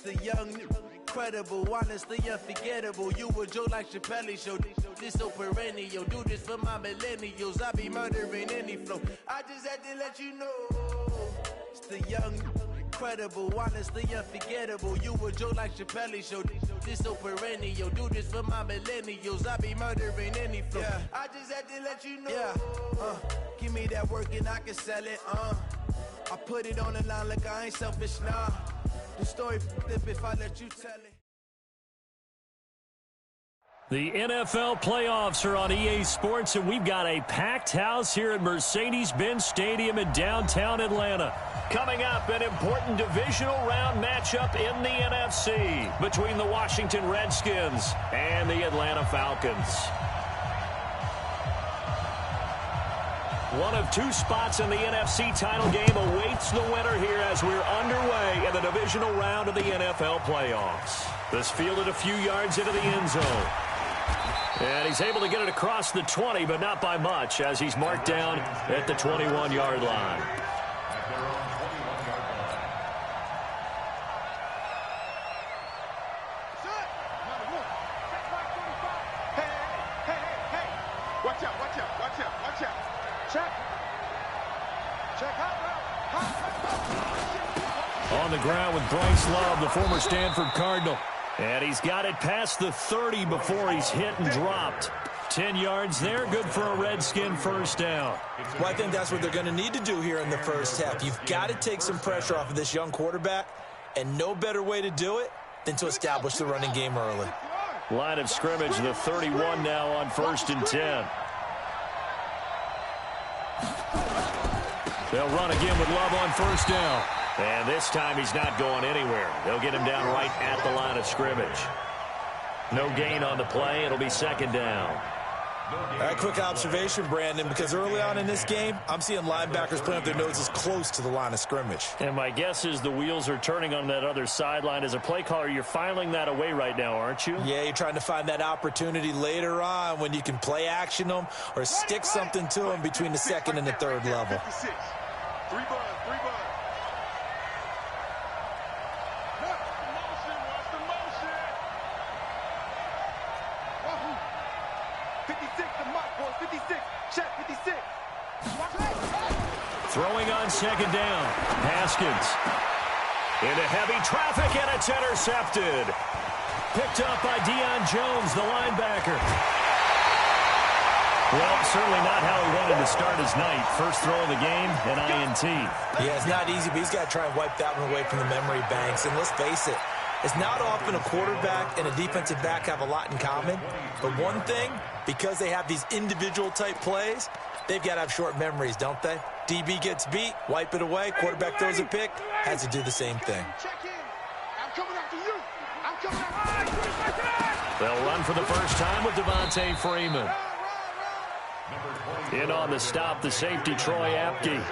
The young, incredible, honestly unforgettable. You a Joe like Chappelle show. This so perennial. Do this for my millennials. I be murdering any flow. I just had to let you know. It's the young, incredible, honestly unforgettable. You a Joe like Chappelle show. This so perennial. Do this for my millennials. I be murdering any flow. Yeah. I just had to let you know. Yeah. Give me that work and I can sell it. I put it on the line like I ain't selfish, nah. The story flip if I let you tell it. The NFL playoffs are on EA Sports, and we've got a packed house here at Mercedes-Benz Stadium in downtown Atlanta. Coming up, an important divisional round matchup in the NFC between the Washington Redskins and the Atlanta Falcons. One of two spots in the NFC title game awaits the winner here as we're underway in the divisional round of the NFL playoffs. This fielded a few yards into the end zone. And he's able to get it across the 20, but not by much, as he's marked down at the 21-yard line. On the ground with Bryce Love, the former Stanford Cardinal. And he's got it past the 30 before he's hit and dropped. 10 yards there, good for a Redskin first down. Well, I think that's what they're going to need to do here in the first half. You've got to take some pressure off of this young quarterback, and no better way to do it than to establish the running game early. Line of scrimmage, the 31 now on 1st and 10. They'll run again with Love on first down. And this time he's not going anywhere. They'll get him down right at the line of scrimmage. No gain on the play. It'll be second down. All right, quick observation, Brandon, because early on in this game, I'm seeing linebackers putting up their noses close to the line of scrimmage. And my guess is the wheels are turning on that other sideline. As a play caller, you're filing that away right now, aren't you? Yeah, you're trying to find that opportunity later on when you can play action them or stick something to them between the second and the third level. 3 bud. Throwing on second down. Haskins. Into heavy traffic, and it's intercepted. Picked up by Deion Jones, the linebacker. Well, certainly not how he wanted to start his night. First throw of the game, an INT. Yeah, it's not easy, but he's got to try and wipe that one away from the memory banks. And let's face it, it's not often a quarterback and a defensive back have a lot in common. But one thing, because they have these individual-type plays, they've got to have short memories, don't they? DB gets beat, wipe it away, quarterback throws a pick, has to do the same thing. They'll run for the first time with Devontae Freeman. In on the stop, the safety, Troy Apke.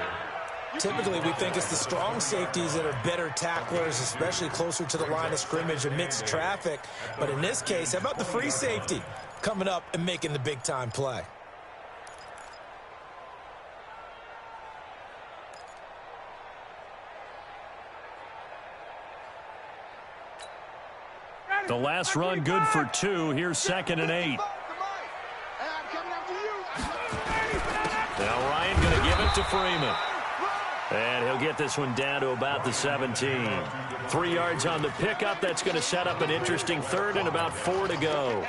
Typically, we think it's the strong safeties that are better tacklers, especially closer to the line of scrimmage amidst traffic. But in this case, how about the free safety coming up and making the big-time play? The last run good for 2. Here's 2nd and 8. Now Ryan going to give it to Freeman. And he'll get this one down to about the 17. 3 yards on the pickup. That's going to set up an interesting third and about 4 to go.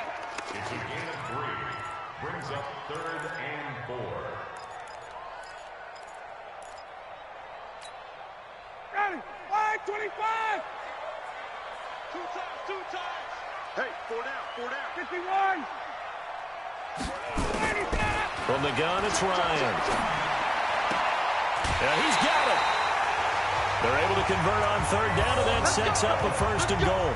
Brings up 3rd and 4. Ready, flag 25. Two times. Hey, 4 down. 51. From the gun, it's Ryan. And he's got it. They're able to convert on 3rd down, and that sets up a 1st and goal.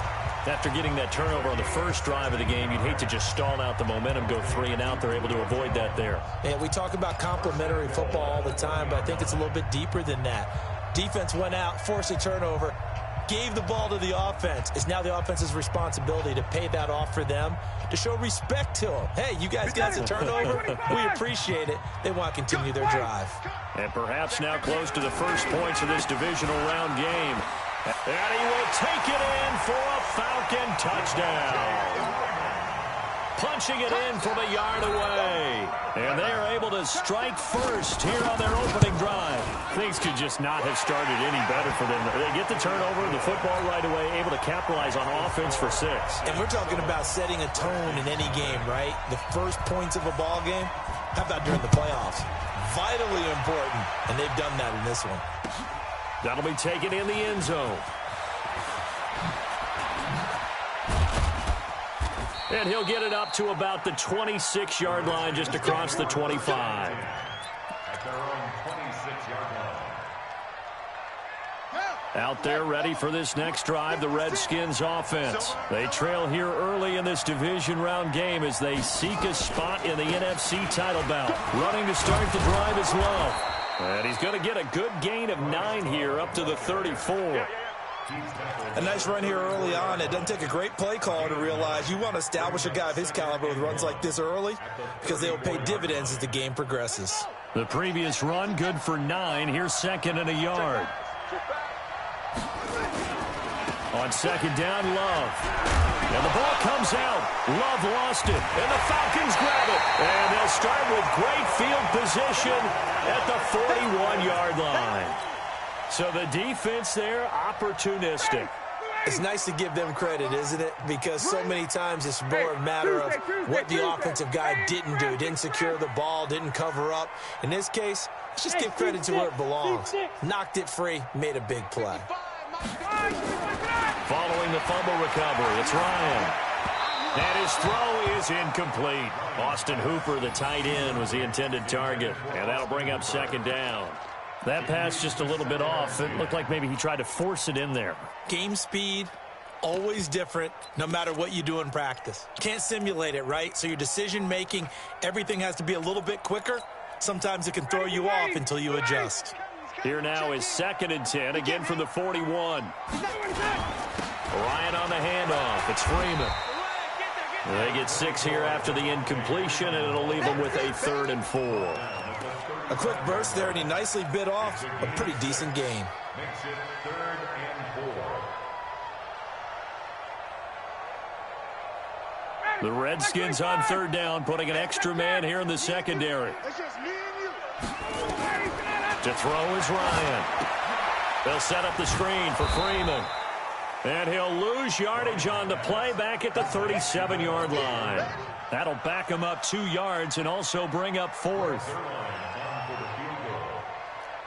After getting that turnover on the first drive of the game, you'd hate to just stall out the momentum, go 3 and out. They're able to avoid that there. Yeah, we talk about complementary football all the time, but I think it's a little bit deeper than that. Defense went out, forced a turnover, gave the ball to the offense. It's now the offense's responsibility to pay that off for them, to show respect to them. Hey, you guys got the turnover. We appreciate it. They want to continue their drive. And perhaps now close to the first points of this divisional round game. And he will take it in for a Falcon touchdown. Punching it in from a yard away. And they are able to strike first here on their opening drive. Things could just not have started any better for them. They get the turnover, the football right away, able to capitalize on offense for 6. And we're talking about setting a tone in any game, right? The first points of a ball game. How about during the playoffs? Vitally important, and they've done that in this one. That'll be taken in the end zone. And he'll get it up to about the 26-yard line, just across the 25. At their own 26-yard line. Out there ready for this next drive, the Redskins offense. They trail here early in this division round game as they seek a spot in the NFC title bout. Running to start the drive is Love. And he's going to get a good gain of 9 here up to the 34. A nice run here early on. It doesn't take a great play caller to realize you want to establish a guy of his caliber with runs like this early because they will pay dividends as the game progresses. The previous run good for 9. Here's second and a yard. On second down, Love. And the ball comes out. Love lost it. And the Falcons grab it. And they'll start with great field position at the 41-yard line. So the defense there, opportunistic. It's nice to give them credit, isn't it? Because so many times it's more a matter of what the offensive guy didn't do. Didn't secure the ball, didn't cover up. In this case, let's just give credit to where it belongs. Knocked it free, made a big play. Following the fumble recovery, it's Ryan. And his throw is incomplete. Austin Hooper, the tight end, was the intended target. And that'll bring up second down. That pass just a little bit off. It looked like maybe he tried to force it in there. Game speed, always different, no matter what you do in practice. Can't simulate it, right? So your decision-making, everything has to be a little bit quicker. Sometimes it can throw you off until you adjust. Here now is second and 10, again from the 41. Ryan on the handoff. It's Freeman. They get 6 here after the incompletion, and it'll leave them with a 3rd and 4. A quick burst there, and he nicely bit off a pretty decent gain. Makes it 3rd and 4. The Redskins on 3rd down, putting an extra man here in the secondary. To throw is Ryan. They'll set up the screen for Freeman. And he'll lose yardage on the play back at the 37-yard line. That'll back him up 2 yards and also bring up 4th.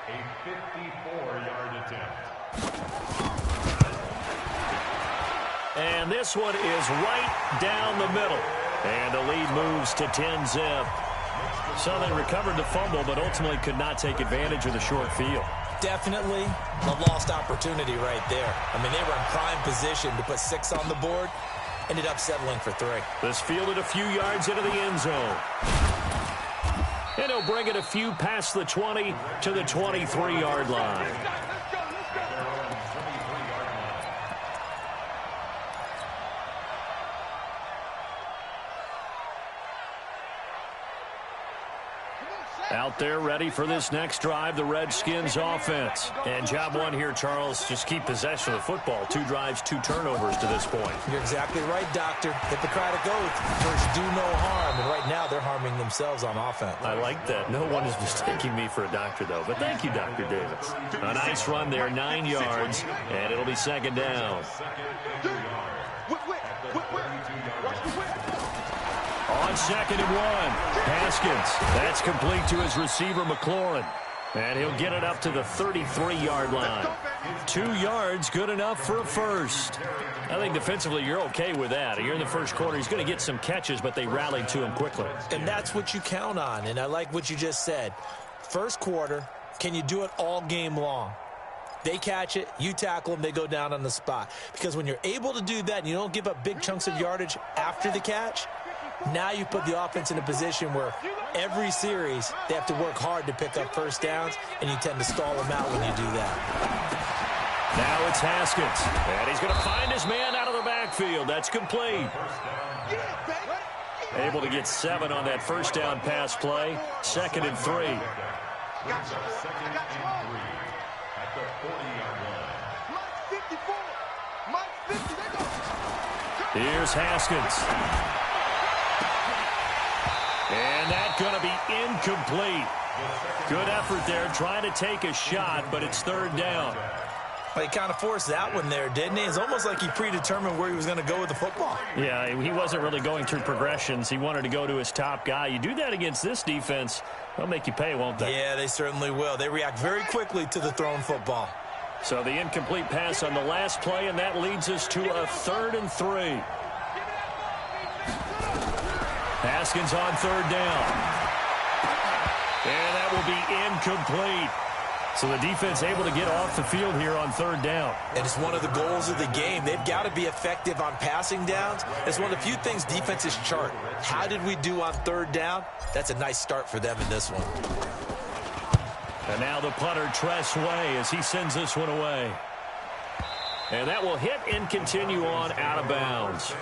A 54-yard attempt. And this one is right down the middle. And the lead moves to 10-zip. So they recovered the fumble, but ultimately could not take advantage of the short field. Definitely a lost opportunity right there. I mean, they were in prime position to put 6 on the board. Ended up settling for 3. This fielded a few yards into the end zone. And he'll bring it a few past the 20 to the 23-yard line. Out there ready for this next drive, the Redskins offense. And job one here, Charles, just keep possession of the football. 2 drives, 2 turnovers to this point. You're exactly right, Doctor. Hippocratic oath. First, do no harm. And right now, they're harming themselves on offense. I like that. No one is mistaking me for a doctor, though. But thank you, Dr. Davis. A nice run there, 9 yards, and it'll be second down. On second and 1, Haskins. That's complete to his receiver, McLaurin. And he'll get it up to the 33-yard line. 2 yards, good enough for a first. I think defensively you're okay with that. You're in the first quarter. He's going to get some catches, but they rallied to him quickly. And that's what you count on, and I like what you just said. First quarter, can you do it all game long? They catch it, you tackle them, they go down on the spot. Because when you're able to do that and you don't give up big chunks of yardage after the catch, now you put the offense in a position where every series they have to work hard to pick up first downs, and you tend to stall them out when you do that. Now it's Haskins, and he's going to find his man out of the backfield. That's complete. Able to get 7 on that first down pass play. Second and 3. At the 40-yard line. Here's Haskins. And that's going to be incomplete. Good effort there trying to take a shot, but it's third down. Well, he kind of forced that one there, didn't he? It's almost like he predetermined where he was going to go with the football. Yeah, he wasn't really going through progressions. He wanted to go to his top guy. You do that against this defense, they'll make you pay, won't they? Yeah, they certainly will. They react very quickly to the thrown football. So the incomplete pass on the last play, and that leads us to a 3rd and 3. Haskins on third down. And that will be incomplete. So the defense able to get off the field here on third down. And it's one of the goals of the game. They've got to be effective on passing downs. It's one of the few things defenses chart. How did we do on third down? That's a nice start for them in this one. And now the punter, Tress Way, as he sends this one away. And that will hit and continue on out of bounds.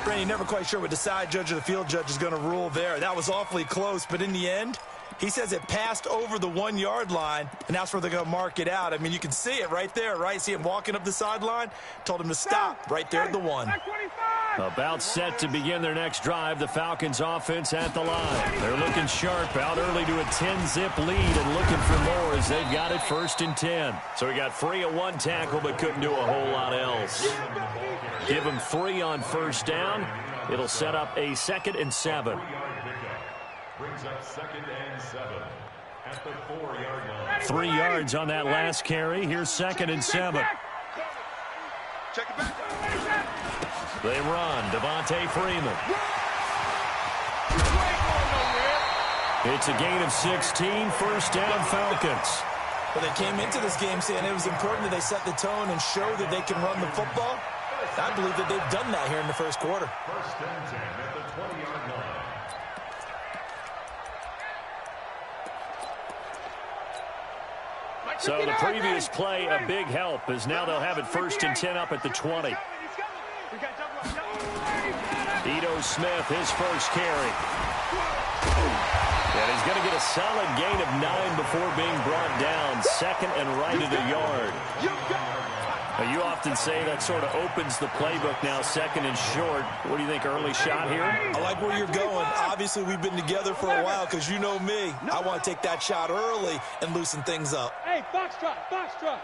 Brandon, never quite sure what the side judge or the field judge is going to rule there. That was awfully close, but in the end, he says it passed over the 1-yard line, and that's where they're going to mark it out. I mean, you can see it right there, right? See him walking up the sideline? Told him to stop right there at the 1. About set to begin their next drive, the Falcons offense at the line. They're looking sharp, out early to a 10-zip lead and looking for more as they've got it 1st and 10. So he got free of 1 tackle but couldn't do a whole lot else. Give him 3 on first down. It'll set up a 2nd and 7. Brings up 2nd and 7 at the 4-yard line. 3 yards on that last carry. Here's 2nd and 7. Check it back. They run. Devontae Freeman. It's a gain of 16. First down, Falcons. Well, they came into this game saying it was important that they set the tone and show that they can run the football. I believe that they've done that here in the first quarter. 1st and 10 at the 20-yard line. So the previous play, a big help, as now they'll have it 1st and 10 up at the 20. Ito Smith, his first carry. And he's going to get a solid gain of 9 before being brought down. 2nd and right at a yard. Now, you often say that sort of opens the playbook now, 2nd and short. What do you think, early shot here? I like where you're going. Obviously, we've been together for a while because you know me. I want to take that shot early and loosen things up. Hey, box drop, box drop.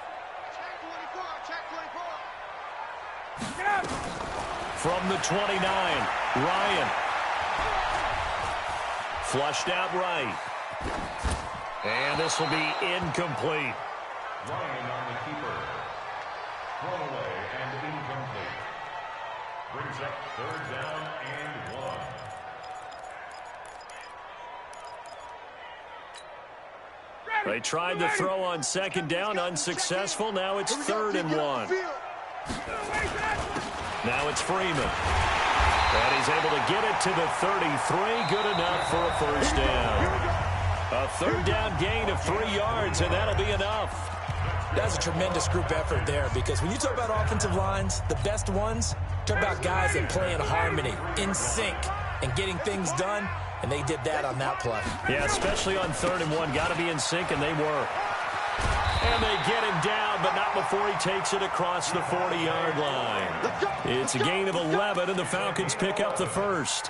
Check 24, check 24. Get out. From the 29, Ryan. Flushed out right. And this will be incomplete. Ryan on the keeper. Thrown away and incomplete. Brings up 3rd down and 1. They tried to throw on 2nd down, unsuccessful. Now it's 3rd and 1. Now it's Freeman. And he's able to get it to the 33. Good enough for a first down. A 3rd down gain of 3 yards, and that'll be enough. That's a tremendous group effort there because when you talk about offensive lines, the best ones, talk about guys that play in harmony, in sync, and getting things done, and they did that on that play. Yeah, especially on 3rd and 1. Got to be in sync, and they were. And they get him down, but not before he takes it across the 40-yard line. It's a gain of 11, and the Falcons pick up the first.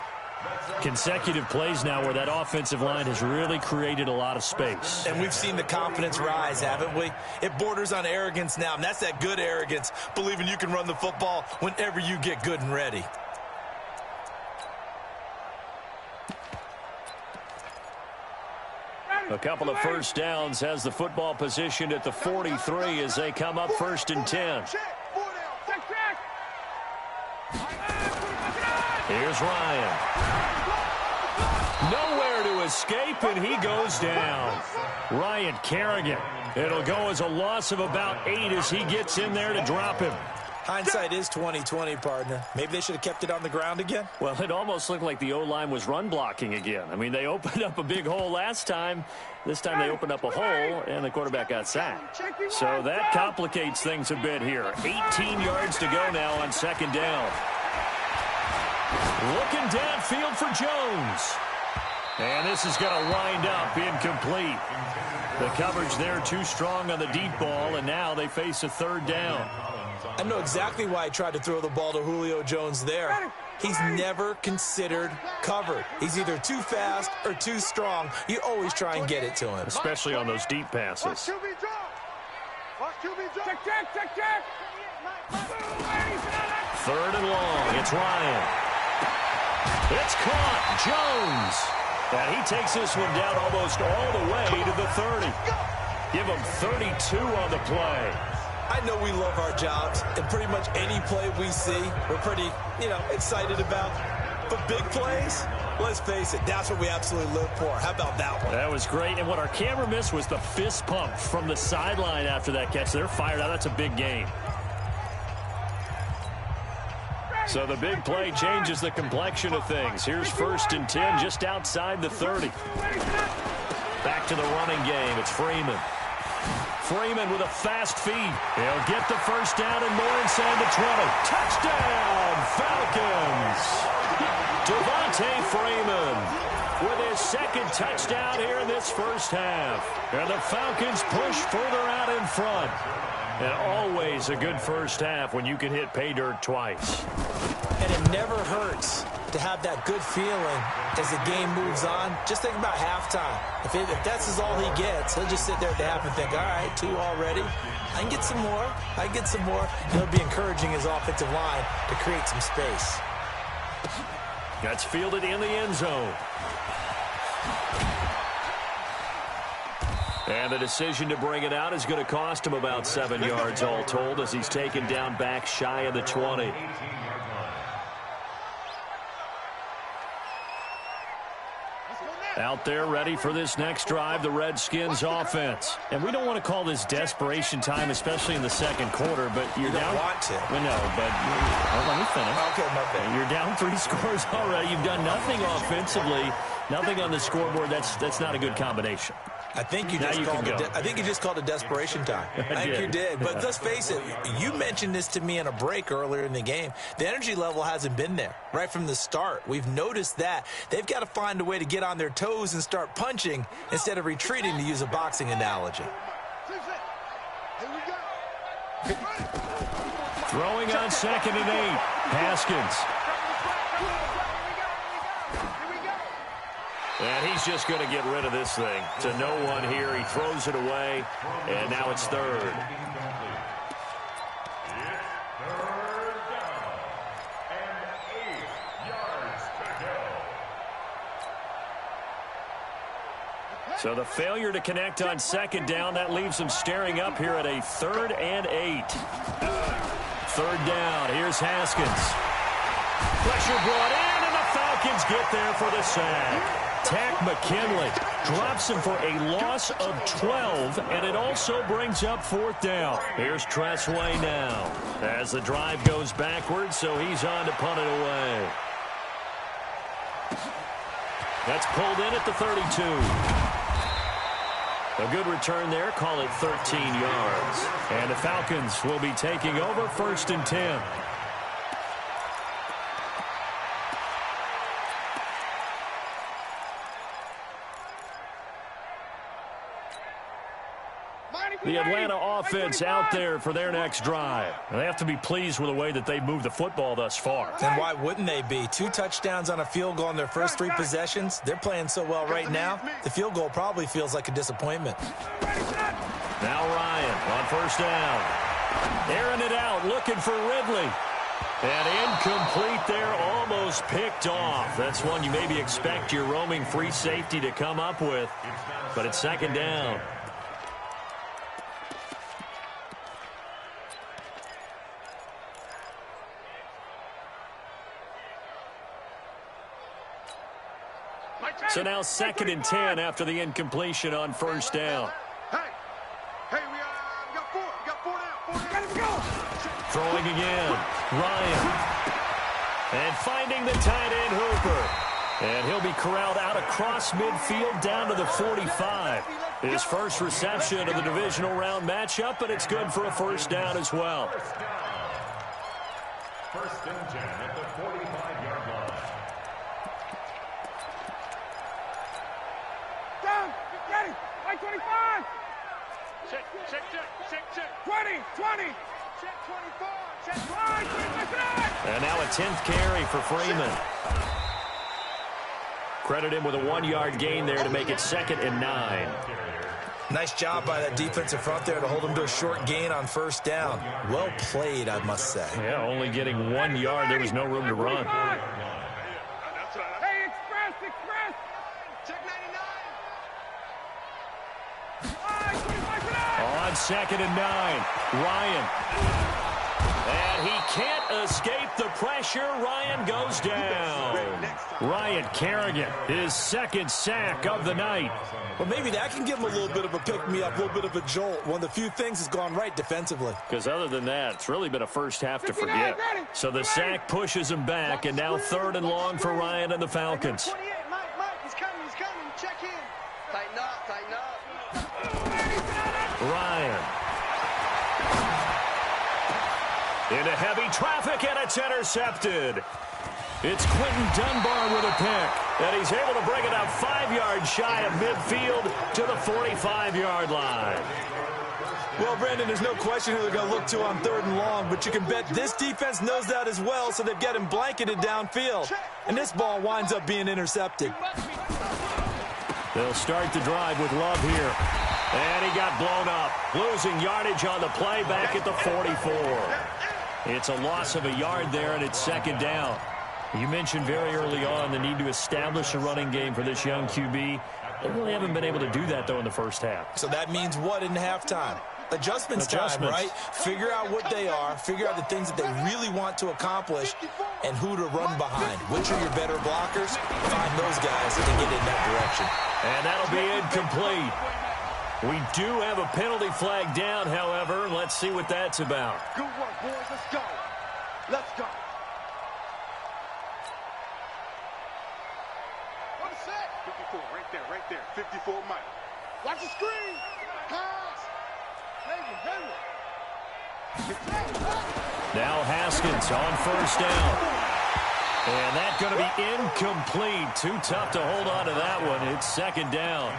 Consecutive plays now where that offensive line has really created a lot of space. And we've seen the confidence rise, haven't we? It borders on arrogance now, and that's that good arrogance, believing you can run the football whenever you get good and ready. A couple of first downs has the football positioned at the 43 as they come up 1st and 10. Here's Ryan. Nowhere to escape, and he goes down. Ryan Kerrigan. It'll go as a loss of about 8 as he gets in there to drop him. Hindsight is 20/20, partner. Maybe they should have kept it on the ground again. Well, it almost looked like the O-line was run blocking again. I mean, they opened up a big hole last time. This time they opened up a hole, and the quarterback got sacked. So that complicates things a bit here. 18 yards to go now on 2nd down. Looking downfield for Jones. And this is going to wind up incomplete. The coverage there too strong on the deep ball, and now they face a 3rd down. I know exactly why he tried to throw the ball to Julio Jones there. He's never considered covered. He's either too fast or too strong. You always try and get it to him. Especially on those deep passes. Check. Third and long. It's Ryan. It's caught. Jones. And he takes this one down almost all the way to the 30. Give him 32 on the play. I know we love our jobs, and pretty much any play we see, we're pretty, excited about. But big plays, let's face it, that's what we absolutely live for. How about that one? That was great, and what our camera missed was the fist pump from the sideline after that catch. They're fired out. That's a big gain. So the big play changes the complexion of things. Here's 1st and 10 just outside the 30. Back to the running game. It's Freeman. Freeman with a fast feed. He'll get the first down and more inside the 20. Touchdown, Falcons. Devontae Freeman with his 2nd touchdown here in this first half. And the Falcons push further out in front. And always a good first half when you can hit pay dirt twice. And it never hurts to have that good feeling as the game moves on. Just think about halftime. If that's all he gets, he'll just sit there at the half and think, all right, 2 already. I can get some more. I can get some more. He'll be encouraging his offensive line to create some space. That's fielded in the end zone. And the decision to bring it out is going to cost him about 7 yards all told as he's taken down back shy of the 20. Out there ready for this next drive, the Redskins offense. And we don't want to call this desperation time, especially in the second quarter, but you're down. You don't want to. Well, no, but let me finish. Okay, my bad. You're down 3 scores already. You've done nothing offensively, nothing on the scoreboard. That's not a good combination. I think you just called it desperation time. I think you did. But let's face it, you mentioned this to me in a break earlier in the game. The energy level hasn't been there right from the start. We've noticed that. They've got to find a way to get on their toes and start punching instead of retreating, to use a boxing analogy. Throwing on 2nd and 8. Haskins. And he's just going to get rid of this thing. To no one here. He throws it away, and now it's 3rd. So the failure to connect on 2nd down, that leaves them staring up here at a 3rd and 8. 3rd down. Here's Haskins. Pressure brought in, and the Falcons get there for the sack. Tack McKinley drops him for a loss of 12, and it also brings up 4th down. Here's Tressway now as the drive goes backwards, so he's on to punt it away. That's pulled in at the 32. A good return there, call it 13 yards. And the Falcons will be taking over 1st and 10. The Atlanta offense out there for their next drive. And they have to be pleased with the way that they've moved the football thus far. And why wouldn't they be? 2 touchdowns on a field goal in their first 3 possessions. They're playing so well right now, the field goal probably feels like a disappointment. Now Ryan on 1st down. Airing it out, looking for Ridley. And incomplete there, almost picked off. That's one you maybe expect your roaming free safety to come up with. But it's 2nd down. So now 2nd and 10 after the incompletion on 1st down. Hey, we got 4. We got 4 now. Gotta go. Throwing again. Ryan. And finding the tight end Hooper. And he'll be corralled out across midfield down to the 45. His first reception of the divisional round matchup, and it's good for a 1st down as well. 1st and 10 at the 45-yard line. Down. Get ready. 25. Check. 20. And now a 10th carry for Freeman. Credit him with a 1-yard gain there to make it 2nd and 9. Nice job by that defensive front there to hold him to a short gain on first down. Well played, I must say. Yeah, only getting 1 yard. There was no room to run. Hey, express! Check 99! On 2nd and 9, Ryan. And he can't escape the pressure. Ryan goes down. Ryan Kerrigan, his 2nd sack of the night. Well, maybe that can give him a little bit of a pick-me-up, a little bit of a jolt. One of the few things that's gone right defensively. Because other than that, it's really been a first half to forget. So the sack pushes him back, and now 3rd and long for Ryan and the Falcons. Mike, he's coming. Check in. Tighten up. Ryan. Into heavy traffic, and it's intercepted. It's Quentin Dunbar with a pick, and he's able to bring it out 5 yards shy of midfield to the 45-yard line. Well, Brandon, there's no question who they're going to look to on 3rd and long, but you can bet this defense knows that as well, so they've got him blanketed downfield. And this ball winds up being intercepted. They'll start the drive with Love here. And he got blown up, losing yardage on the play back at the 44. It's a loss of a yard there, and it's 2nd down. You mentioned very early on the need to establish a running game for this young QB. They really haven't been able to do that, though, in the first half. So that means what in halftime? Adjustments time, right? Figure out what they are, figure out the things that they really want to accomplish, and who to run behind. Which are your better blockers? Find those guys and get in that direction. And that'll be incomplete. We do have a penalty flag down, however. Let's see what that's about. Good work, boys. Let's go. What is that? 54, right there. 54, Mike. Watch the screen. Pass. Now Haskins on 1st down. And that's going to be incomplete. Too tough to hold on to that one. It's 2nd down.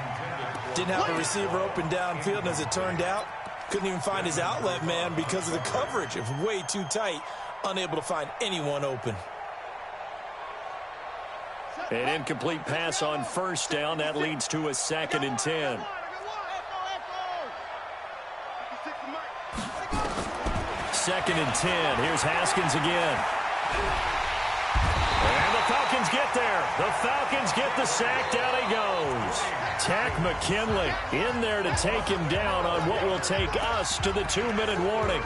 Didn't have a receiver open downfield, and as it turned out, couldn't even find his outlet man because of the coverage. It was way too tight, unable to find anyone open. An incomplete pass on 1st down. That leads to a 2nd and 10. 2nd and 10. Here's Haskins again. And the Falcons get there. The Falcons get the sack. Down he goes. Tack McKinley in there to take him down on what will take us to the 2-minute warning.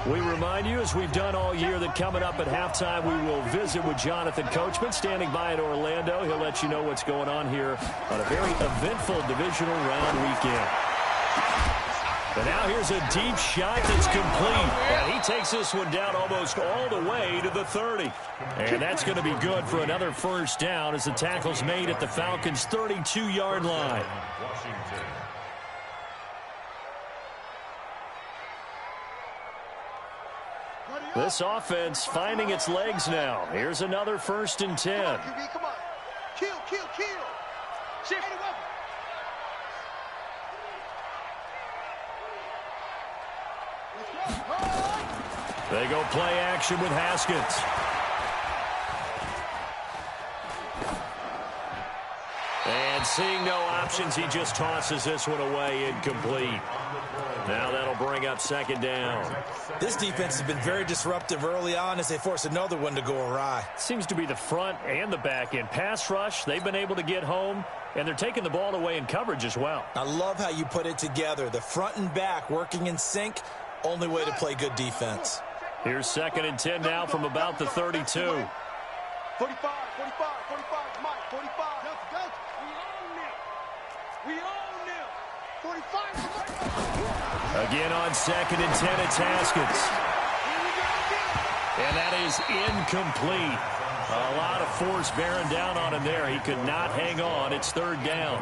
We remind you, as we've done all year, that coming up at halftime, we will visit with Jonathan Coachman, standing by in Orlando. He'll let you know what's going on here on a very eventful divisional round weekend. And now here's a deep shot that's complete. And he takes this one down almost all the way to the 30. And that's going to be good for another 1st down as the tackle's made at the Falcons' 32-yard line. This offense finding its legs now. Here's another 1st and 10. Come on. Kill. Shift. They go play action with Haskins. And seeing no options, he just tosses this one away, incomplete. Now that'll bring up 2nd down. This defense has been very disruptive early on as they force another one to go awry. Seems to be the front and the back end. Pass rush, they've been able to get home, and they're taking the ball away in coverage as well. I love how you put it together. The front and back working in sync, only way to play good defense. Here's 2nd and 10 now from about the 32. 45, Mike, 45. We own them. 45. Again on 2nd and 10, it's Haskins. And that is incomplete. A lot of force bearing down on him there. He could not hang on. It's 3rd down.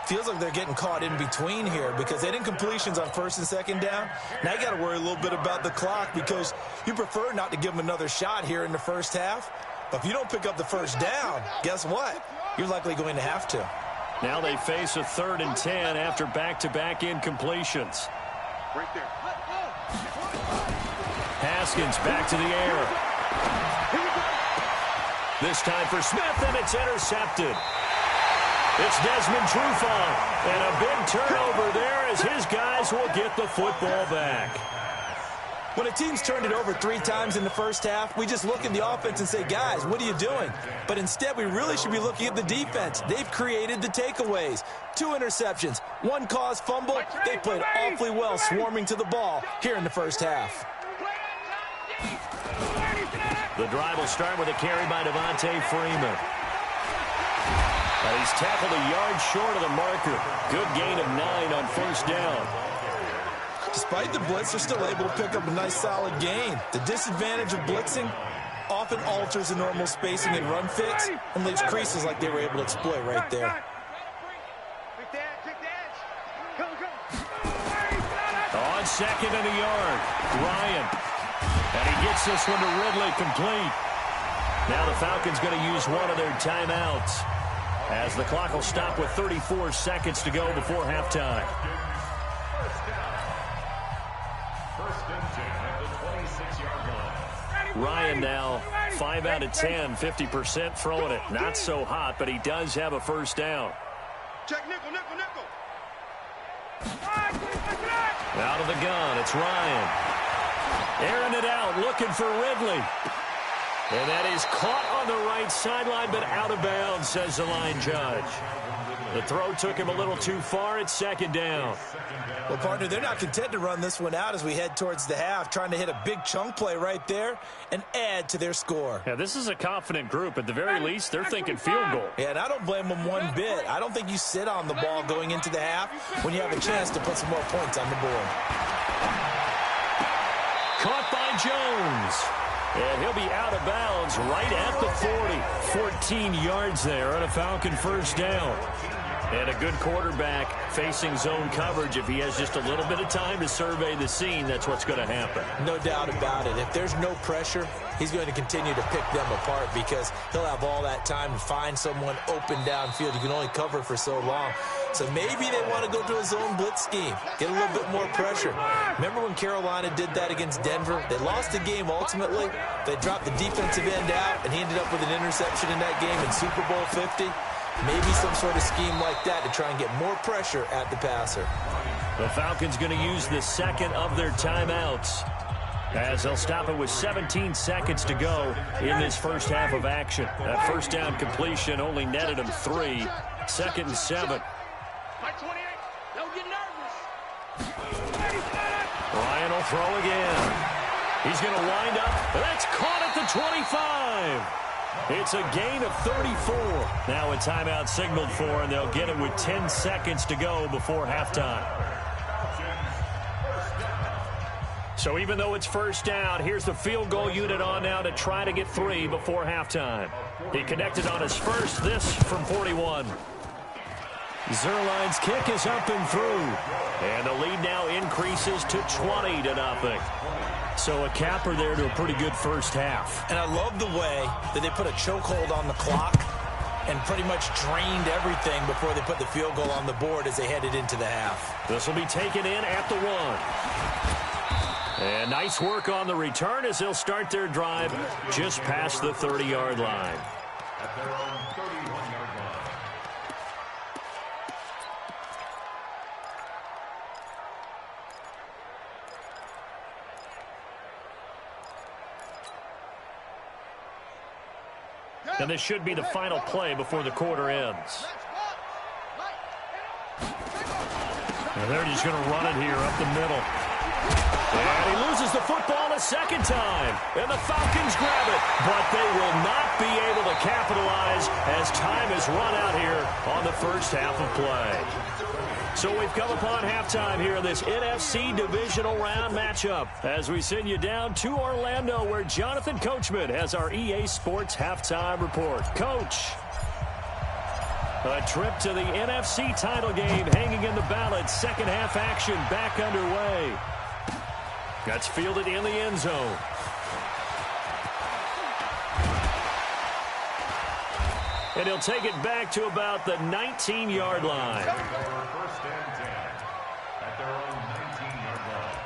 Feels like they're getting caught in between here because they didn't completions on first and second down. Now you got to worry a little bit about the clock because you prefer not to give them another shot here in the first half. But if you don't pick up the first down, guess what? You're likely going to have to. Now they face a 3rd and 10 after back-to-back incompletions. Right there. Haskins back to the air. This time for Smith, and it's intercepted. It's Desmond Trufant, and a big turnover there as his guys will get the football back. When a team's turned it over 3 times in the first half, we just look at the offense and say, guys, what are you doing? But instead, we really should be looking at the defense. They've created the takeaways. 2 interceptions, 1 caused fumble. They played awfully well swarming to the ball here in the first half. The drive will start with a carry by Devontae Freeman. He's tackled a yard short of the marker. Good gain of 9 on first down. Despite the blitz, they're still able to pick up a nice solid gain. The disadvantage of blitzing often alters the normal spacing and run fits and leaves creases like they were able to exploit right there. On second and a yard, Ryan. And he gets this one to Ridley complete. Now the Falcons going to use one of their timeouts as the clock will stop with 34 seconds to go before halftime. Ryan now 5 out of 10, 50% throwing it. Not so hot, but he does have a first down. Check nickel, nickel, nickel. Out of the gun, it's Ryan. Airing it out, looking for Ridley. And that is caught on the right sideline, but out of bounds, says the line judge. The throw took him a little too far. It's second down. Well, partner, they're not content to run this one out as we head towards the half, trying to hit a big chunk play right there and add to their score. Yeah, this is a confident group. At the very least, they're thinking field goal. Yeah, and I don't blame them one bit. I don't think you sit on the ball going into the half when you have a chance to put some more points on the board. Caught by Jones. And he'll be out of bounds right at the 40. 14 yards there on a Falcon first down. And a good quarterback facing zone coverage. If he has just a little bit of time to survey the scene, that's what's going to happen. No doubt about it. If there's no pressure, he's going to continue to pick them apart because he'll have all that time to find someone open downfield. You can only cover for so long. So maybe they want to go to a zone blitz scheme, get a little bit more pressure. Remember when Carolina did that against Denver? They lost the game ultimately. They dropped the defensive end out, and he ended up with an interception in that game in Super Bowl 50. Maybe some sort of scheme like that to try and get more pressure at the passer. The Falcons going to use the second of their timeouts as they'll stop it with 17 seconds to go in this first half of action. That first down completion only netted him 3. 2nd and 7. Don't get nervous. Ryan will throw again. He's going to wind up. That's caught at the 25. It's a gain of 34. Now a timeout signaled for, and they'll get it with 10 seconds to go before halftime. So even though it's first down, here's the field goal unit on now to try to get 3 before halftime. He connected on his first, this from 41. Zerline's kick is up and through. And the lead now increases to 20-0. So a capper there to a pretty good first half. And I love the way that they put a chokehold on the clock and pretty much drained everything before they put the field goal on the board as they headed into the half. This will be taken in at the 1. And nice work on the return as they'll start their drive just past the 30-yard line. At their own 31-yard line. And this should be the final play before the quarter ends. And they're just going to run it here up the middle. And he loses the football a second time. And the Falcons grab it. But they will not be able to capitalize as time has run out here on the first half of play. So we've come upon halftime here in this NFC divisional round matchup as we send you down to Orlando where Jonathan Coachman has our EA Sports halftime report. Coach. A trip to the NFC title game hanging in the balance. Second half action back underway. That's fielded in the end zone. And he'll take it back to about the 19-yard line. First and 10 at their own 19-yard line.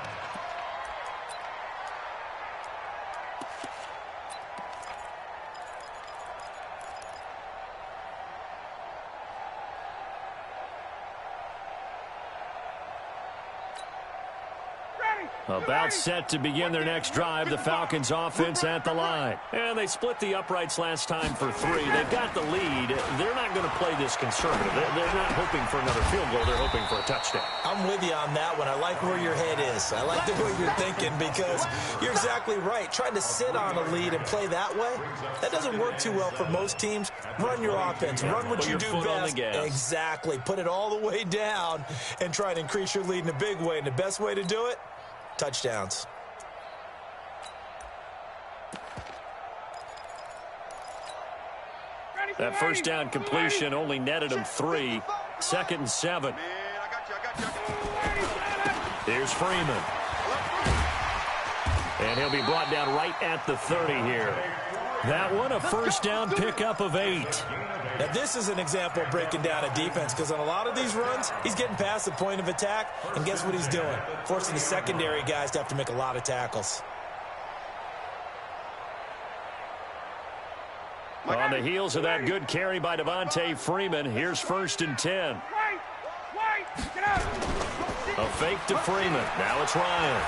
About set to begin their next drive, the Falcons offense at the line. And they split the uprights last time for 3. They've got the lead. They're not going to play this conservative. They're not hoping for another field goal. They're hoping for a touchdown. I'm with you on that one. I like where your head is. I like the way you're thinking because you're exactly right. Trying to sit on a lead and play that way, that doesn't work too well for most teams. Run your offense. Run what you do best. Exactly. Put it all the way down and try to increase your lead in a big way. And the best way to do it, touchdowns. That first down completion only netted him 3. 2nd and 7. Here's Freeman. And he'll be brought down right at the 30 here. That one, a first down pickup of 8. Now, this is an example of breaking down a defense because on a lot of these runs, he's getting past the point of attack, and guess what he's doing? Forcing the secondary guys to have to make a lot of tackles. On the heels of that good carry by Devontae Freeman, here's 1st and 10. A fake to Freeman. Now it's Ryan.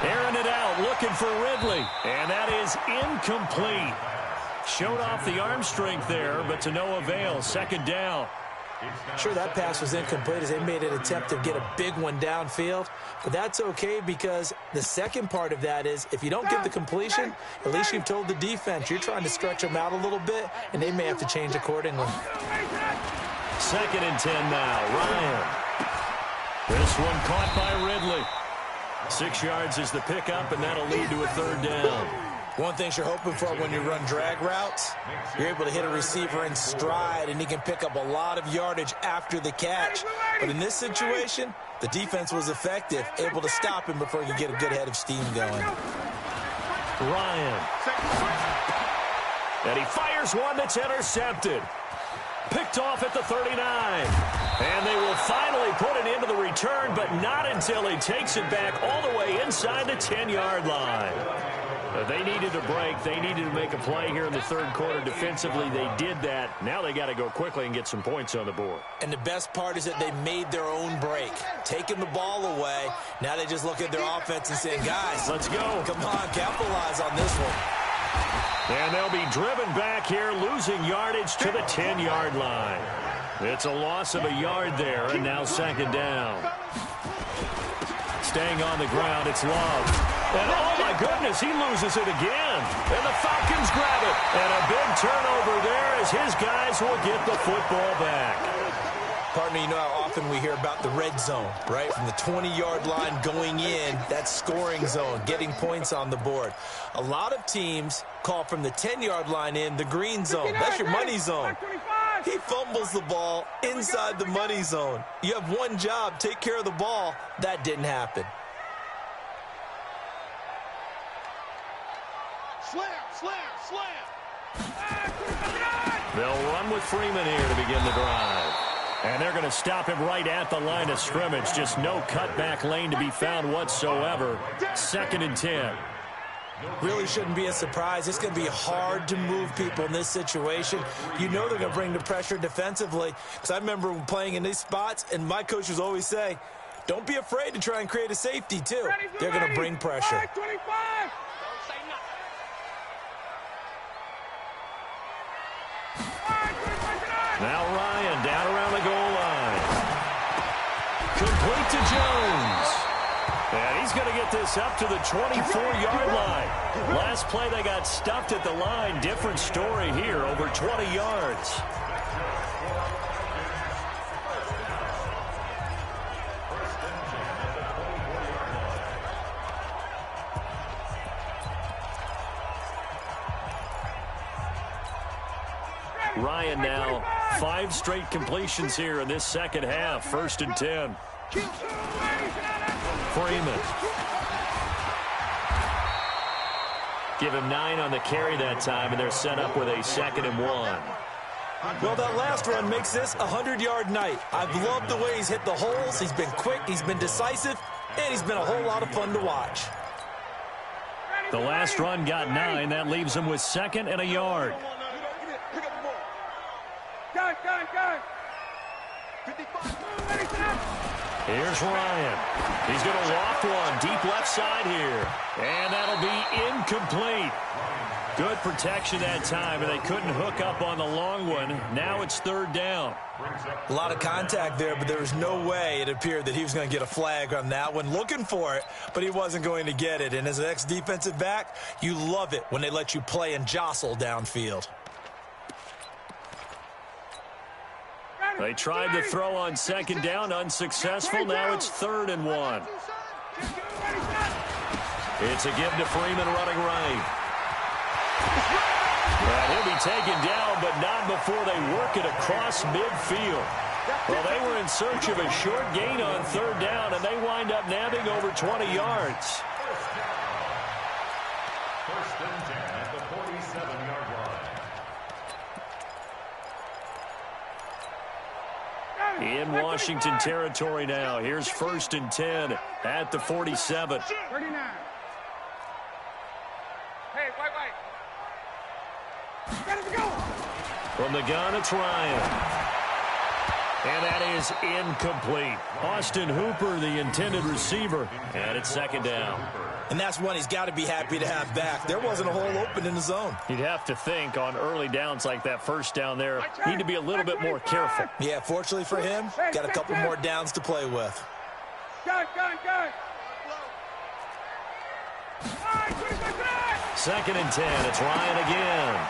Airing it out, looking for Ridley. And that is incomplete. Showed off the arm strength there, but to no avail. 2nd down. Sure, that pass was incomplete as they made an attempt to get a big one downfield. But that's okay because the second part of that is if you don't get the completion, at least you've told the defense you're trying to stretch them out a little bit, and they may have to change accordingly. 2nd and 10 now. Ryan. This one caught by Ridley. 6 yards is the pickup, and that'll lead to a 3rd down. One thing you're hoping for when you run drag routes, you're able to hit a receiver in stride, and he can pick up a lot of yardage after the catch. But in this situation, the defense was effective, able to stop him before he could get a good head of steam going. Ryan. And he fires one that's intercepted. Picked off at the 39. And they will finally put it into the return, but not until he takes it back all the way inside the 10-yard line. They needed a break. They needed to make a play here in the 3rd quarter defensively. They did that. Now they got to go quickly and get some points on the board. And the best part is that they made their own break, taking the ball away. Now they just look at their offense and say, guys, let's go. Come on, capitalize on this one. And they'll be driven back here, losing yardage to the 10-yard line. It's a loss of a yard there, and now 2nd down. Staying on the ground, it's Love. And oh my goodness, he loses it again. And the Falcons grab it. And a big turnover there as his guys will get the football back. Partner, you know how often we hear about the red zone, right? From the 20-yard line going in, that scoring zone, getting points on the board. A lot of teams call from the 10-yard line in the green zone. That's your money zone. He fumbles the ball inside the money zone. You have one job, take care of the ball. That didn't happen. They'll run with Freeman here to begin the drive. And they're going to stop him right at the line of scrimmage. Just no cutback lane to be found whatsoever. 2nd and 10. Really shouldn't be a surprise. It's going to be hard to move people in this situation. You know they're going to bring the pressure defensively. Because I remember playing in these spots, and my coaches always say, don't be afraid to try and create a safety, too. They're going to bring pressure. Now Ryan down around the goal line. Complete to Jones. And he's going to get this up to the 24-yard line. Last play they got stuffed at the line. Different story here, over 20 yards. Ryan now 5 straight completions here in this second half. 1st and 10. Freeman. Give him 9 on the carry that time, and they're set up with a 2nd and 1. Well, that last run makes this a 100-yard night. I've loved the way he's hit the holes. He's been quick, he's been decisive, and he's been a whole lot of fun to watch. The last run got 9. That leaves him with 2nd and a yard. Here's Ryan. He's going to loft one deep left side here. And that'll be incomplete. Good protection that time, and they couldn't hook up on the long one. Now it's 3rd down. A lot of contact there, but there was no way it appeared that he was going to get a flag on that one. Looking for it, but he wasn't going to get it. And as an ex-defensive back, you love it when they let you play and jostle downfield. They tried to throw on 2nd down, unsuccessful. Now it's 3rd and 1. It's a give to Freeman running right. And he'll be taken down, but not before they work it across midfield. Well, they were in search of a short gain on 3rd down, and they wind up nabbing over 20 yards. 1st and 10 at the 47-yard line. In Washington territory now. Here's 1st and 10 at the 47. 39. Hey, white. From the gun, it's Ryan. And that is incomplete. Austin Hooper, the intended receiver. And it's 2nd down. And that's one he's got to be happy to have back. There wasn't a hole open in the zone. You'd have to think on early downs like that 1st down there, need to be a little bit more careful. Yeah, fortunately for him, got a couple more downs to play with. Gun. 2nd and 10. It's Ryan again.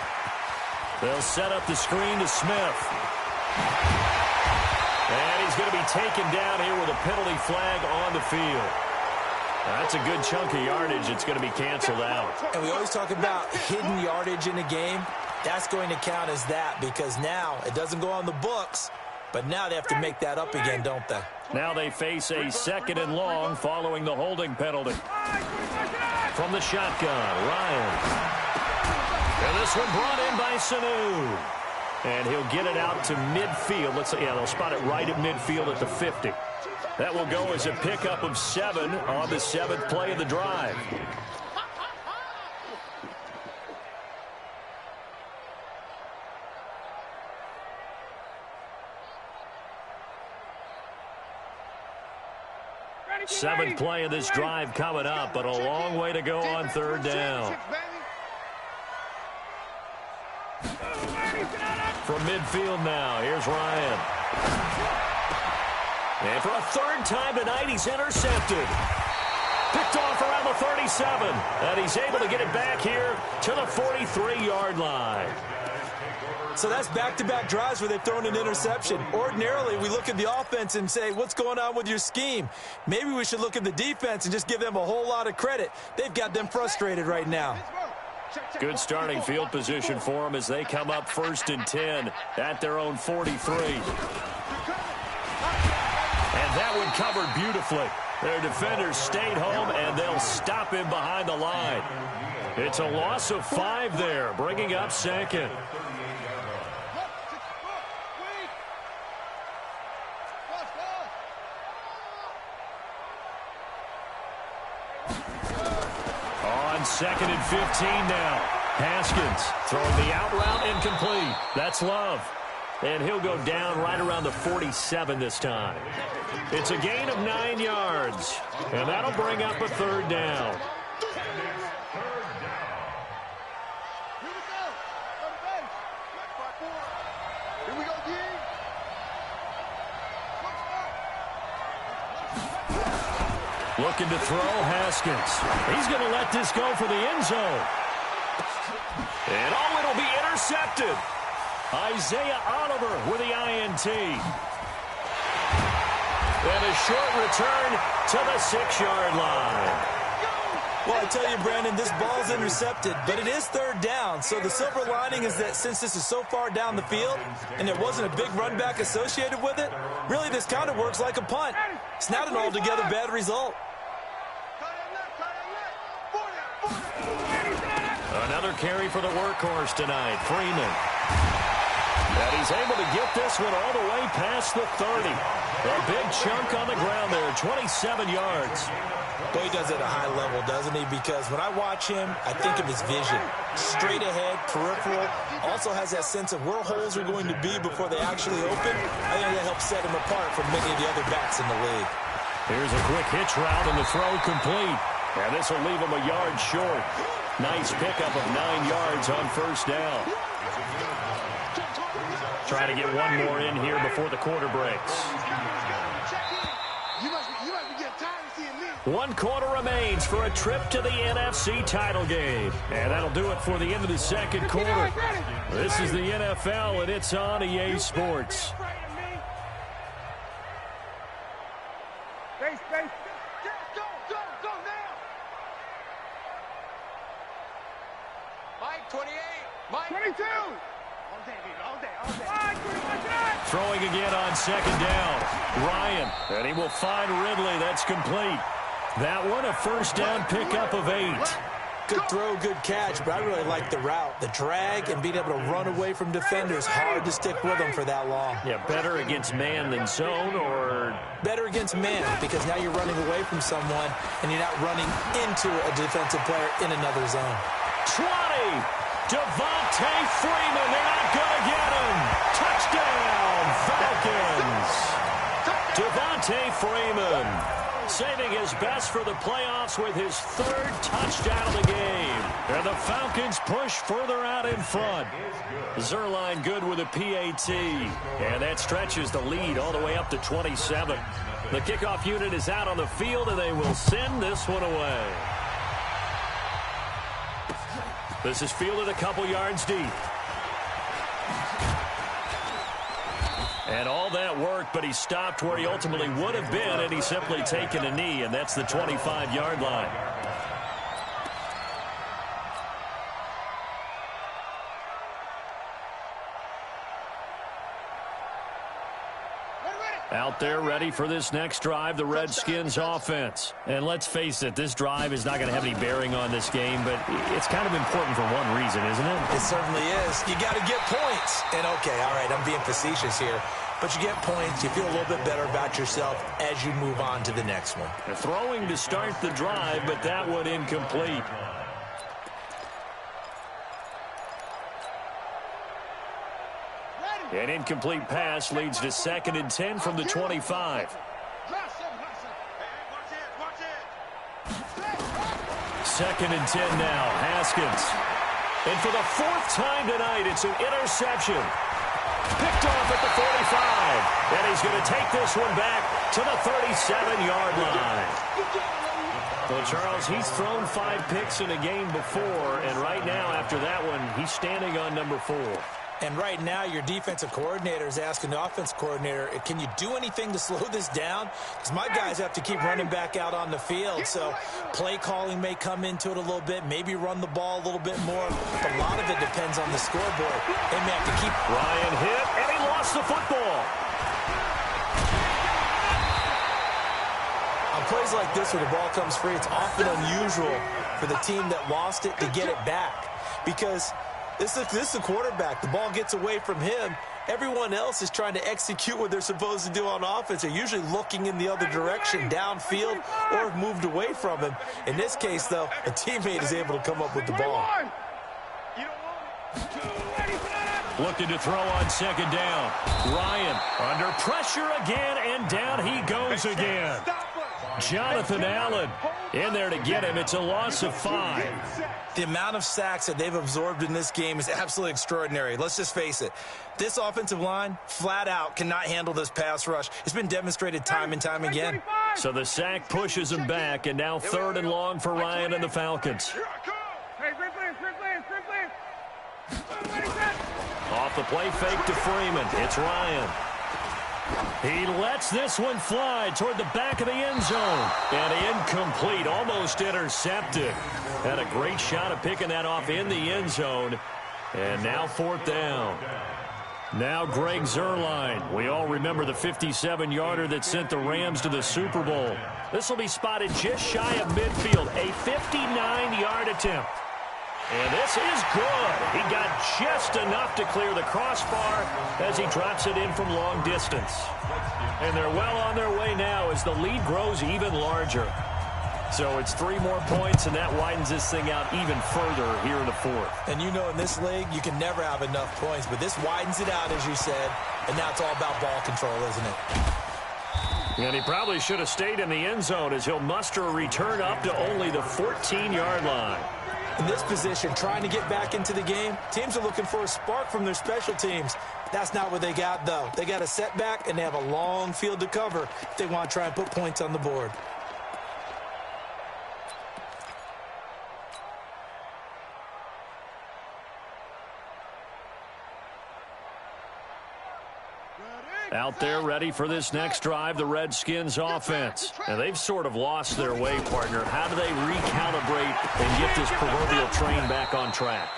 They'll set up the screen to Smith. And he's going to be taken down here with a penalty flag on the field. That's a good chunk of yardage. It's going to be canceled out. And we always talk about hidden yardage in a game. That's going to count as that because now it doesn't go on the books, but now they have to make that up again, don't they? Now they face a 2nd and long following the holding penalty. From the shotgun, Ryan. And this one brought in by Sanu. And he'll get it out to midfield. They'll spot it right at midfield at the 50. That will go as a pickup of 7 on the 7th play of the drive. Seventh play of this drive coming up, but a long way to go on 3rd down. From midfield now, here's Ryan. And for a 3rd time tonight, he's intercepted. Picked off around the 37, and he's able to get it back here to the 43-yard line. So that's back-to-back drives where they've thrown an interception. Ordinarily, we look at the offense and say, what's going on with your scheme? Maybe we should look at the defense and just give them a whole lot of credit. They've got them frustrated right now. Good starting field position for them as they come up 1st and 10 at their own 43. And that one covered beautifully. Their defenders stayed home, and they'll stop him behind the line. It's a loss of 5 there, bringing up 2nd. On 2nd and 15 now. Haskins throwing the out route incomplete. That's Love. And he'll go down right around the 47 this time. It's a gain of 9 yards. And that'll bring up a 3rd down. Looking to throw, Haskins. He's going to let this go for the end zone. And it'll be intercepted. Isaiah Oliver with the INT. And a short return to the 6-yard line. Well, Well, I tell you, Brandon, this ball's intercepted, but it is third down. So the silver lining is that since this is so far down the field and there wasn't a big run back associated with it, really this kind of works like a punt. It's not an altogether bad result. Another carry for the workhorse tonight, Freeman. And he's able to get this one all the way past the 30. A big chunk on the ground there, 27 yards. Well, he does it at a high level, doesn't he? Because when I watch him, I think of his vision. Straight ahead, peripheral. Also has that sense of where holes are going to be before they actually open. I think that helps set him apart from many of the other backs in the league. Here's a quick hitch route and the throw complete. And this will leave him a yard short. Nice pickup of 9 yards on first down. Trying to get one more in here before the quarter breaks. One quarter remains for a trip to the NFC title game. And that'll do it for the end of the second quarter. This is the NFL, and it's on EA Sports. Go now! Mike, 28. Mike, 22. All day. Throwing again on second down. Ryan, and he will find Ridley. That's complete. That one, a first down pickup of 8. Good throw, good catch, but I really like the route. The drag and being able to run away from defenders, hard to stick with them for that long. Yeah, better against man than zone, or? Better against man, because now you're running away from someone and you're not running into a defensive player in another zone. 20! Devontae Freeman, they're not going to get him! Touchdown, Falcons! Devontae Freeman saving his best for the playoffs with his 3rd touchdown of the game. And the Falcons push further out in front. Zerline good with a PAT. And that stretches the lead all the way up to 27. The kickoff unit is out on the field, and they will send this one away. This is fielded a couple yards deep. And all that worked, but he stopped where he ultimately would have been, and he's simply taken a knee, and that's the 25-yard line. Out there ready for this next drive, the Redskins offense. And let's face it, this drive is not going to have any bearing on this game, but it's kind of important for one reason, isn't it? It certainly is. You got to get points. And okay, all right, I'm being facetious here. But you get points, you feel a little bit better about yourself as you move on to the next one. Throwing to start the drive, but that one incomplete. An incomplete pass leads to 2nd and 10 from the 25. 2nd and 10 now. Haskins. And for the 4th time tonight, it's an interception. Picked off at the 45. And he's going to take this one back to the 37-yard line. Well, Charles, he's thrown 5 picks in a game before, and right now, after that one, he's standing on number 4. And right now, your defensive coordinator is asking the offense coordinator, can you do anything to slow this down? Because my guys have to keep running back out on the field. So play calling may come into it a little bit, maybe run the ball a little bit more. But a lot of it depends on the scoreboard. They may have to keep. Ryan hit, and he lost the football. On plays like this where the ball comes free, it's often unusual for the team that lost it to get it back. Because this is the quarterback. The ball gets away from him. Everyone else is trying to execute what they're supposed to do on offense. They're usually looking in the other direction, downfield, or have moved away from him. In this case, though, a teammate is able to come up with the ball. Looking to throw on 2nd down. Ryan under pressure again, and down he goes again. Jonathan Allen in there to get him. It's a loss of 5. The amount of sacks that they've absorbed in this game is absolutely extraordinary. Let's just face it. This offensive line, flat out, cannot handle this pass rush. It's been demonstrated time and time again. So the sack pushes him back, and now 3rd and long for Ryan and the Falcons. Off the play fake to Freeman. It's Ryan. He lets this one fly toward the back of the end zone. And incomplete, almost intercepted. Had a great shot of picking that off in the end zone. And now 4th down. Now Greg Zuerlein. We all remember the 57-yarder that sent the Rams to the Super Bowl. This will be spotted just shy of midfield. A 59-yard attempt. And this is good. He got just enough to clear the crossbar as he drops it in from long distance. And they're well on their way now as the lead grows even larger. So it's 3 more points, and that widens this thing out even further here in the 4th. And you know in this league, you can never have enough points, but this widens it out, as you said, and now it's all about ball control, isn't it? And he probably should have stayed in the end zone as he'll muster a return up to only the 14-yard line. In this position, trying to get back into the game, teams are looking for a spark from their special teams. That's not what they got, though. They got a setback, and they have a long field to cover if they want to try and put points on the board. Out there ready for this next drive, the Redskins offense. And they've sort of lost their way, partner. How do they recalibrate and get this proverbial train back on track?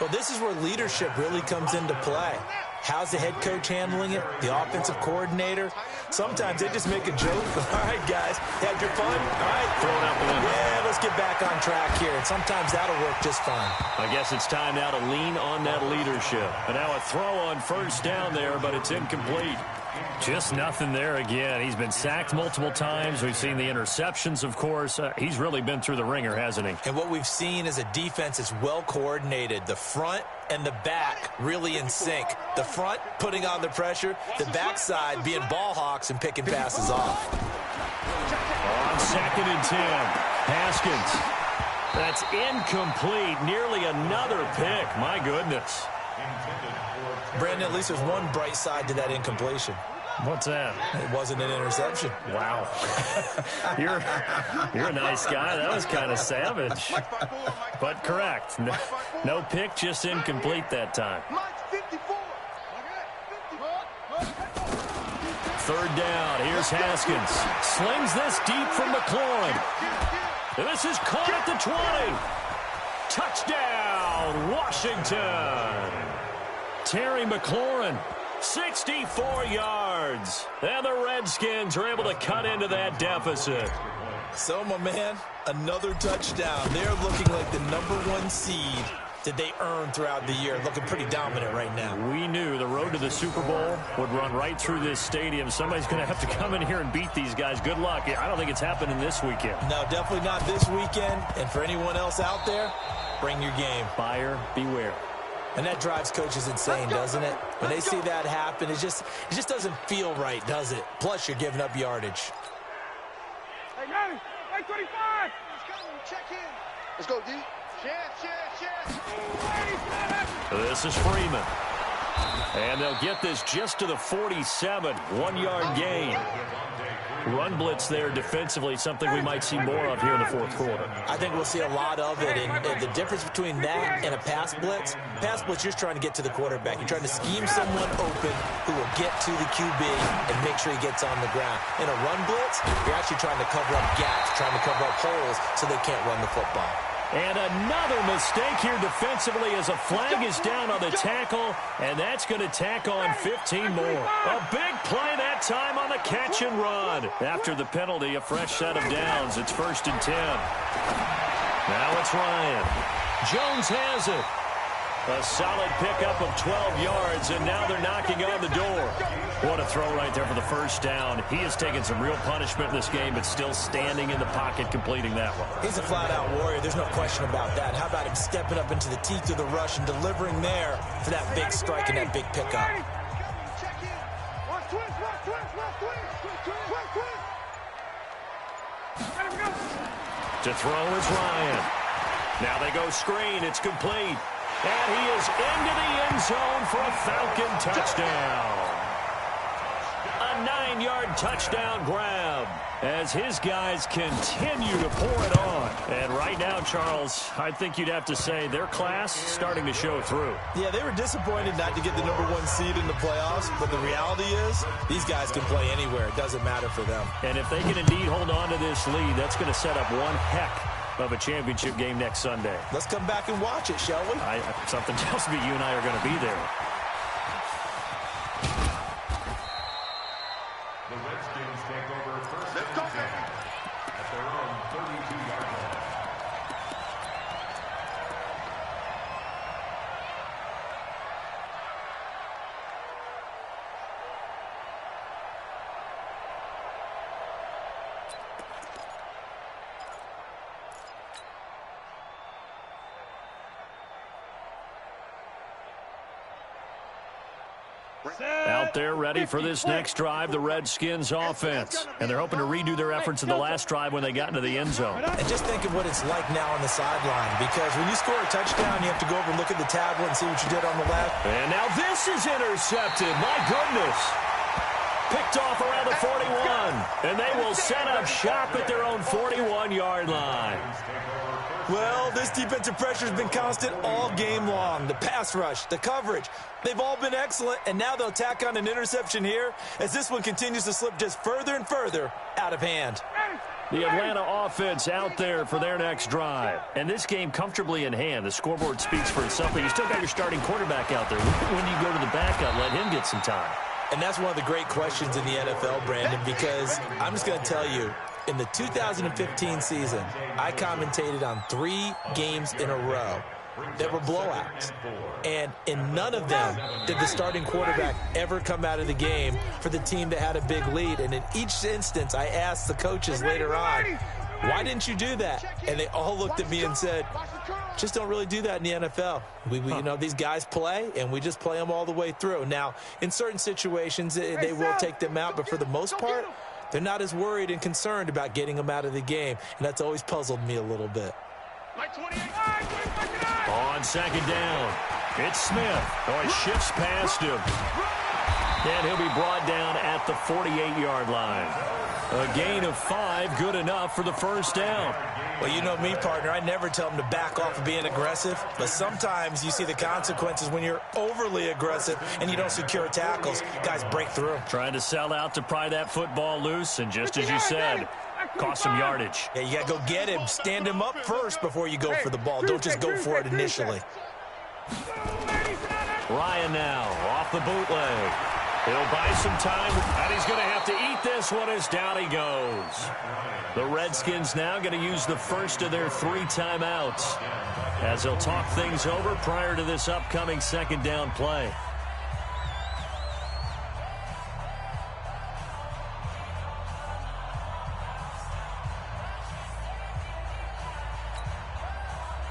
Well, this is where leadership really comes into play. How's the head coach handling it? The offensive coordinator? Sometimes they just make a joke. All right, guys, had your fun? All right. Throw it out the window. Yeah, let's get back on track here. And sometimes that'll work just fine. I guess it's time now to lean on that leadership. And now a throw on 1st down there, but it's incomplete. Just nothing there again. He's been sacked multiple times. We've seen the interceptions, of course. He's really been through the ringer, hasn't he? And what we've seen is a defense is well coordinated. The front and the back really in sync. The front putting on the pressure. The backside being ball hawks and picking passes off. On 2nd and 10, Haskins. That's incomplete. Nearly another pick. My goodness. Brandon, at least there's one bright side to that incompletion. What's that? It wasn't an interception. Wow. You're a nice guy. That was kind of savage. But correct. No pick, just incomplete that time. 3rd down. Here's Haskins. Slings this deep from McLaurin. And this is caught at the 20. Touchdown, Washington. Terry McLaurin, 64 yards. And the Redskins are able to cut into that deficit. So, my man, another touchdown. They're looking like the #1 seed that they earned throughout the year. Looking pretty dominant right now. We knew the road to the Super Bowl would run right through this stadium. Somebody's going to have to come in here and beat these guys. Good luck. I don't think it's happening this weekend. No, definitely not this weekend. And for anyone else out there, bring your game. Buyer beware. And that drives coaches insane, doesn't it? When they see that happen, it just doesn't feel right, does it? Plus, you're giving up yardage. Hey, Manny, 25. Check in. Let's go, D. Yes. This is Freeman. And they'll get this just to the 47. 1-yard gain. Run blitz there defensively, something we might see more of here in the 4th quarter. I think we'll see a lot of it. And the difference between that and a pass blitz, you're just trying to get to the quarterback. You're trying to scheme someone open who will get to the QB and make sure he gets on the ground. In a run blitz, you're actually trying to cover up gaps, trying to cover up holes so they can't run the football. And another mistake here defensively as a flag is down on the tackle, and that's going to tack on 15 more. A big play that time on the catch and run. After the penalty, a fresh set of downs. It's 1st and 10. Now it's Ryan. Jones has it. A solid pickup of 12 yards, and now they're knocking on the door. What a throw right there for the 1st down. He has taken some real punishment in this game, but still standing in the pocket, completing that one. He's a flat-out warrior. There's no question about that. How about him stepping up into the teeth of the rush and delivering there for that big strike and that big pickup? To throw is Ryan. Now they go screen. It's complete. And he is into the end zone for a Falcon touchdown. A 9-yard touchdown grab as his guys continue to pour it on. And right now now, Charles, I think you'd have to say their class starting to show through. Yeah, they were disappointed not to get the #1 seed in the playoffs, but the reality is these guys can play anywhere. It doesn't matter for them. And if they can indeed hold on to this lead, that's going to set up one heck of a championship game next Sunday. Let's come back and watch it, shall we? Something tells me you and I are going to be there. The Redskins take over first and 10 at their own 32-yard line. Out there ready for this next drive, the Redskins offense. And they're hoping to redo their efforts in the last drive when they got into the end zone. And just think of what it's like now on the sideline, because when you score a touchdown, you have to go over and look at the tablet and see what you did on the left. And now this is intercepted. My goodness. Picked off around the 41. And they will set up shop at their own 41-yard line. Well, this defensive pressure has been constant all game long. The pass rush, the coverage, they've all been excellent, and now they'll tack on an interception here as this one continues to slip just further and further out of hand. The Atlanta offense out there for their next drive. And this game comfortably in hand. The scoreboard speaks for itself, but you still got your starting quarterback out there. When do you go to the backup, let him get some time? And that's one of the great questions in the NFL, Brandon, because I'm just going to tell you, in the 2015 season, I commentated on 3 games in a row that were blowouts. And in none of them did the starting quarterback ever come out of the game for the team that had a big lead. And in each instance, I asked the coaches later on, why didn't you do that? And they all looked at me and said, just don't really do that in the NFL. You know, these guys play, and we just play them all the way through. Now, in certain situations, they will take them out, but for the most part, they're not as worried and concerned about getting them out of the game, and that's always puzzled me a little bit. On second down, it's Smith. Oh, he shifts past him. And he'll be brought down at the 48-yard line. A gain of 5, good enough for the first down. Well, you know me, partner. I never tell them to back off of being aggressive, but sometimes you see the consequences when you're overly aggressive and you don't secure tackles. Guys break through. Trying to sell out to pry that football loose, and just as you said, cost some yardage. Yeah, you got to go get him. Stand him up first before you go for the ball. Don't just go for it initially. Ryan now off the bootleg. He'll buy some time, and he's going to have to eat this one as down he goes. The Redskins now going to use the first of their 3 timeouts as they'll talk things over prior to this upcoming second down play.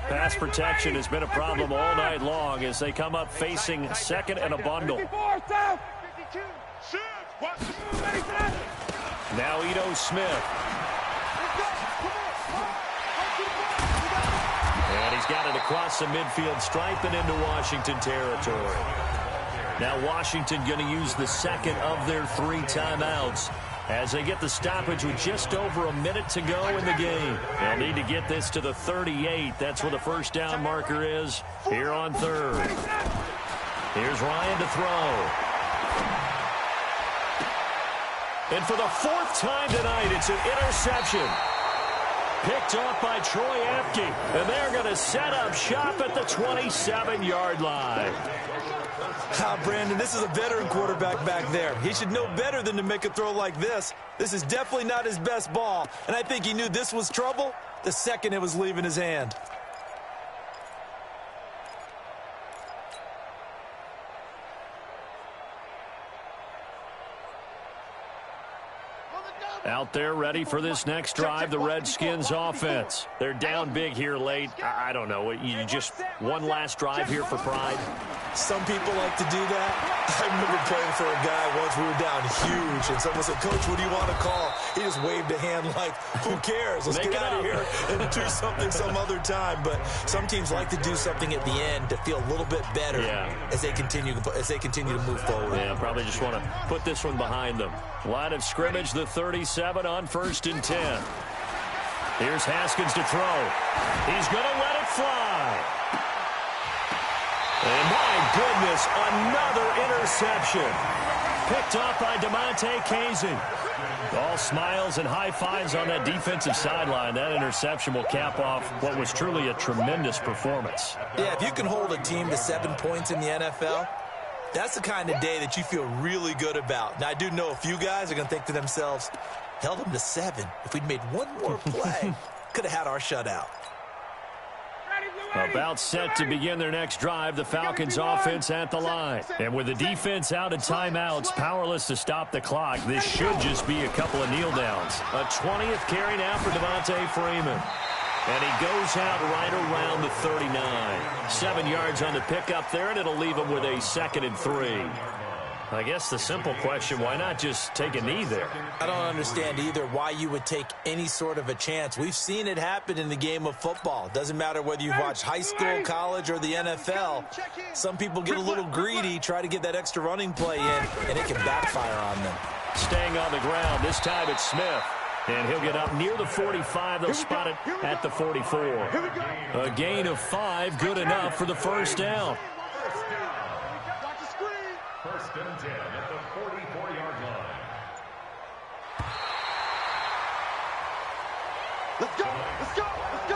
Pass protection has been a problem all night long as they come up facing second and a bundle. Now Ito Smith. And he's got it across the midfield stripe and into Washington territory. Now Washington going to use the second of their 3 timeouts as they get the stoppage with just over a minute to go in the game. They'll need to get this to the 38. That's where the first down marker is here on third. Here's Ryan to throw. And for the 4th time tonight, it's an interception. Picked off by Troy Apke. And they're going to set up shop at the 27-yard line. Brandon, this is a veteran quarterback back there. He should know better than to make a throw like this. This is definitely not his best ball. And I think he knew this was trouble the second it was leaving his hand. Out there ready for this next drive, the Redskins offense. They're down big here late. I don't know. You just one last drive here for pride? Some people like to do that. I remember playing for a guy once. We were down huge, and someone said, Coach, what do you want to call? He just waved a hand like, who cares? Let's get out of here and do something some other time. But some teams like to do something at the end to feel a little bit better as they continue to move forward. Yeah, probably just want to put this one behind them. Line of scrimmage, the 37 on 1st and 10. Here's Haskins to throw. He's going to let it fly. And my goodness, another interception. Picked off by DeMonte Casey. All smiles and high fives on that defensive sideline. That interception will cap off what was truly a tremendous performance. Yeah, if you can hold a team to 7 points in the NFL, that's the kind of day that you feel really good about. Now, I do know a few guys are going to think to themselves, held them to 7. If we'd made one more play, could have had our shutout. About set to begin their next drive, the Falcons offense at the line. And with the defense out of timeouts, powerless to stop the clock, this should just be a couple of kneel downs. A 20th carry now for Devontae Freeman. And he goes out right around the 39. 7 yards on the pickup there, and it'll leave him with a 2nd and 3. I guess the simple question, why not just take a knee there? I don't understand either why you would take any sort of a chance. We've seen it happen in the game of football. Doesn't matter whether you've watched high school, college, or the NFL. Some people get a little greedy, try to get that extra running play in, and it can backfire on them. Staying on the ground, this time it's Smith. And he'll get up near the 45. They'll spot it at the 44. A gain of 5, good enough for the first down. First and 10 at the 44-yard line. Let's go! Let's go! Let's go!